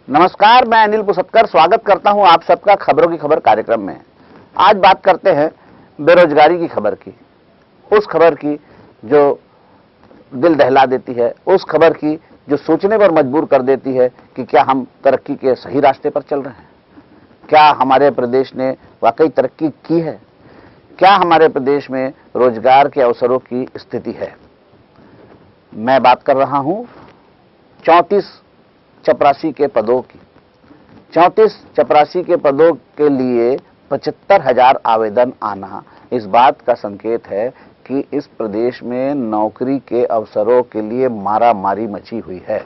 नमस्कार, मैं अनिल पुसतकर स्वागत करता हूं आप सबका खबरों की खबर कार्यक्रम में। आज बात करते हैं बेरोजगारी की खबर की, उस खबर की जो दिल दहला देती है, उस खबर की जो सोचने पर मजबूर कर देती है कि क्या हम तरक्की के सही रास्ते पर चल रहे हैं, क्या हमारे प्रदेश ने वाकई तरक्की की है, क्या हमारे प्रदेश में रोजगार के अवसरों की स्थिति है। मैं बात कर रहा हूं 34 चपरासी के पदों की। 34 चपरासी के पदों के लिए 75,000 आवेदन आना इस बात का संकेत है कि इस प्रदेश में नौकरी के अवसरों के लिए मारामारी मची हुई है।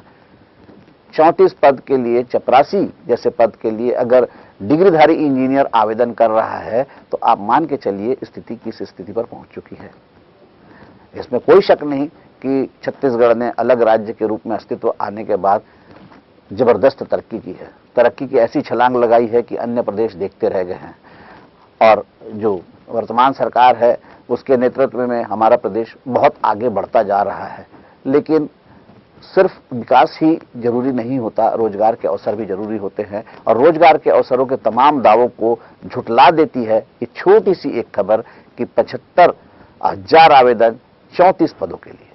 34 पद के लिए, चपरासी जैसे पद के लिए अगर डिग्रीधारी इंजीनियर आवेदन कर रहा है तो आप मान के चलिए स्थिति किस स्थिति पर पहुंच चुकी है। इसमें कोई शक नहीं कि छत्तीसगढ़ ने अलग राज्य के रूप में अस्तित्व आने के बाद जबरदस्त तरक्की की है। तरक्की की ऐसी छलांग लगाई है कि अन्य प्रदेश देखते रह गए हैं और जो वर्तमान सरकार है उसके नेतृत्व में हमारा प्रदेश बहुत आगे बढ़ता जा रहा है। लेकिन सिर्फ विकास ही जरूरी नहीं होता, रोजगार के अवसर भी जरूरी होते हैं और रोजगार के अवसरों के तमाम दावों को झुटला देती है ये छोटी सी एक खबर कि 75,000 आवेदन 34 पदों के लिए,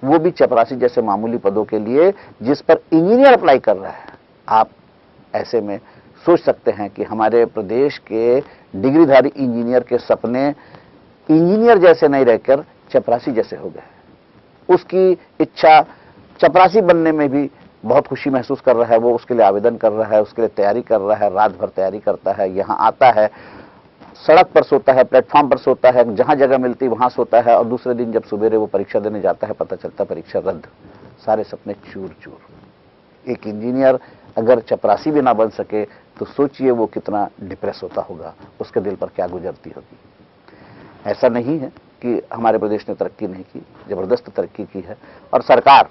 वो भी चपरासी जैसे मामूली पदों के लिए जिस पर इंजीनियर अप्लाई कर रहा है। आप ऐसे में सोच सकते हैं कि हमारे प्रदेश के डिग्रीधारी इंजीनियर के सपने इंजीनियर जैसे नहीं रहकर चपरासी जैसे हो गए। उसकी इच्छा चपरासी बनने में भी बहुत खुशी महसूस कर रहा है, वो उसके लिए आवेदन कर रहा है, उसके लिए तैयारी कर रहा है, रात भर तैयारी करता है, यहाँ आता है, सड़क पर सोता है, प्लेटफॉर्म पर सोता है, जहां जगह मिलती वहां सोता है और दूसरे दिन जब सवेरे वो परीक्षा देने जाता है पता चलता परीक्षा रद्द, सारे सपने चूर चूर। एक इंजीनियर अगर चपरासी भी ना बन सके तो सोचिए वो कितना डिप्रेस होता होगा, उसके दिल पर क्या गुजरती होगी। ऐसा नहीं है कि हमारे प्रदेश ने तरक्की नहीं की, जबरदस्त तरक्की की है और सरकार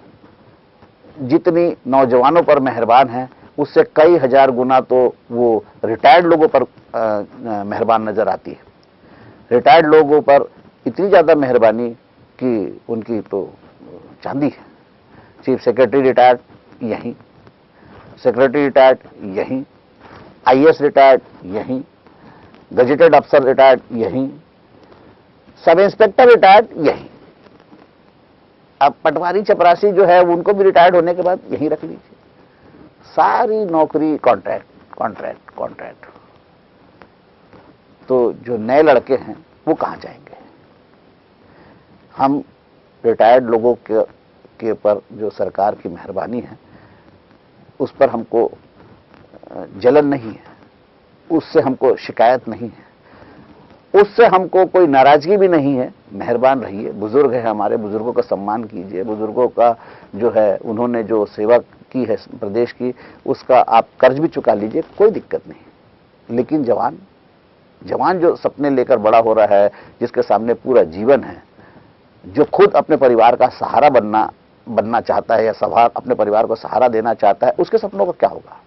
जितनी नौजवानों पर मेहरबान है उससे कई हजार गुना तो वो रिटायर्ड लोगों पर मेहरबान नजर आती है। रिटायर्ड लोगों पर इतनी ज्यादा मेहरबानी कि उनकी तो चांदी है। चीफ सेक्रेटरी रिटायर्ड यहीं, सेक्रेटरी रिटायर्ड यहीं, आईएएस रिटायर्ड यहीं, गजेटेड अफसर रिटायर्ड यहीं, सब इंस्पेक्टर रिटायर्ड यहीं। अब पटवारी चपरासी जो है उनको भी रिटायर्ड होने के बाद यहीं रख लीजिए। सारी नौकरी कॉन्ट्रैक्ट कॉन्ट्रैक्ट कॉन्ट्रैक्ट। तो जो नए लड़के हैं वो कहां जाएंगे। हम रिटायर्ड लोगों के पर जो सरकार की मेहरबानी है उस पर हमको जलन नहीं है, उससे हमको शिकायत नहीं है, उससे हमको कोई नाराजगी भी नहीं है। मेहरबान रहिए, बुजुर्ग है हमारे, बुजुर्गों का सम्मान कीजिए, बुजुर्गों का जो है उन्होंने जो सेवा की है प्रदेश की उसका आप कर्ज भी चुका लीजिए, कोई दिक्कत नहीं। लेकिन जवान जो सपने लेकर बड़ा हो रहा है, जिसके सामने पूरा जीवन है, जो खुद अपने परिवार का सहारा बनना चाहता है या अपने परिवार को सहारा देना चाहता है, उसके सपनों का क्या होगा।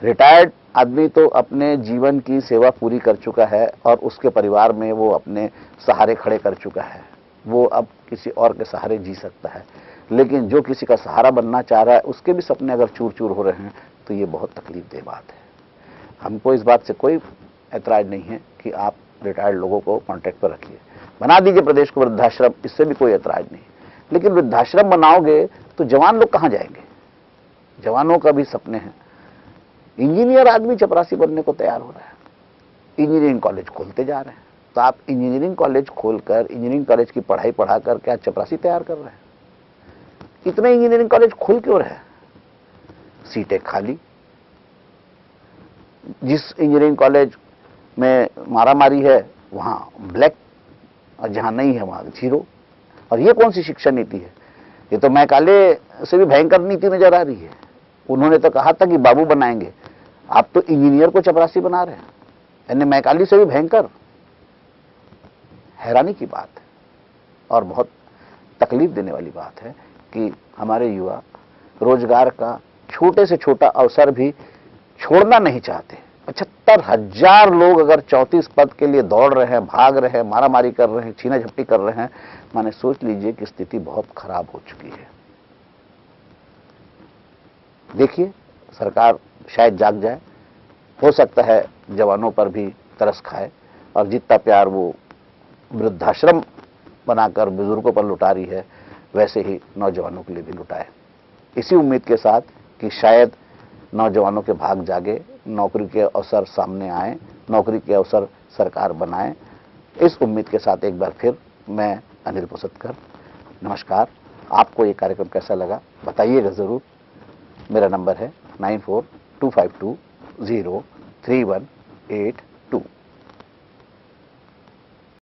रिटायर्ड आदमी तो अपने जीवन की सेवा पूरी कर चुका है और उसके परिवार में वो अपने सहारे खड़े कर चुका है, वो अब किसी और के सहारे जी सकता है। लेकिन जो किसी का सहारा बनना चाह रहा है उसके भी सपने अगर चूर चूर हो रहे हैं तो ये बहुत तकलीफदेह बात है। हमको इस बात से कोई ऐतराज नहीं है कि आप रिटायर्ड लोगों को कॉन्ट्रैक्ट पर रखिए, बना दीजिए प्रदेश को वृद्धाश्रम, इससे भी कोई ऐतराज नहीं। लेकिन वृद्धाश्रम बनाओगे तो जवान लोग कहां जाएंगे। जवानों का भी सपने हैं। इंजीनियर आदमी चपरासी बनने को तैयार हो रहा है, इंजीनियरिंग कॉलेज खोलते जा रहे हैं। तो आप इंजीनियरिंग कॉलेज खोलकर, इंजीनियरिंग कॉलेज की पढ़ाई पढ़ाकर क्या चपरासी तैयार कर रहे हैं। इतने इंजीनियरिंग कॉलेज खुल क्यों रहे हैं, सीटें खाली। जिस इंजीनियरिंग कॉलेज में मारामारी है वहां ब्लैक और जहां नहीं है वहां जीरो। और ये कौन सी शिक्षा नीति है, ये तो मैकाले से भी भयंकर नीति नजर आ रही है। उन्होंने तो कहा था कि बाबू बनाएंगे, आप तो इंजीनियर को चपरासी बना रहे हैं, यानी मैकाली से भी भयंकर। हैरानी की बात है और बहुत तकलीफ देने वाली बात है कि हमारे युवा रोजगार का छोटे से छोटा अवसर भी छोड़ना नहीं चाहते। 75,000 लोग अगर 34 पद के लिए दौड़ रहे हैं, भाग रहे हैं, मारामारी कर रहे हैं, छीना झपटी कर रहे हैं, माने सोच लीजिए कि स्थिति बहुत खराब हो चुकी है। देखिए सरकार शायद जाग जाए। हो सकता है जवानों पर भी तरस खाए और जितना प्यार वो वृद्धाश्रम बनाकर बुजुर्गों पर लुटा रही है, वैसे ही नौजवानों के लिए भी लुटाए। इसी उम्मीद के साथ कि शायद नौजवानों के भाग जागे, नौकरी के अवसर सामने आए, नौकरी के अवसर सरकार बनाए, इस उम्मीद के साथ एक बार फिर मैं अनिल पोसतकर, नमस्कार। आपको ये कार्यक्रम कैसा लगा बताइएगा ज़रूर। मेरा नंबर है 9425203189।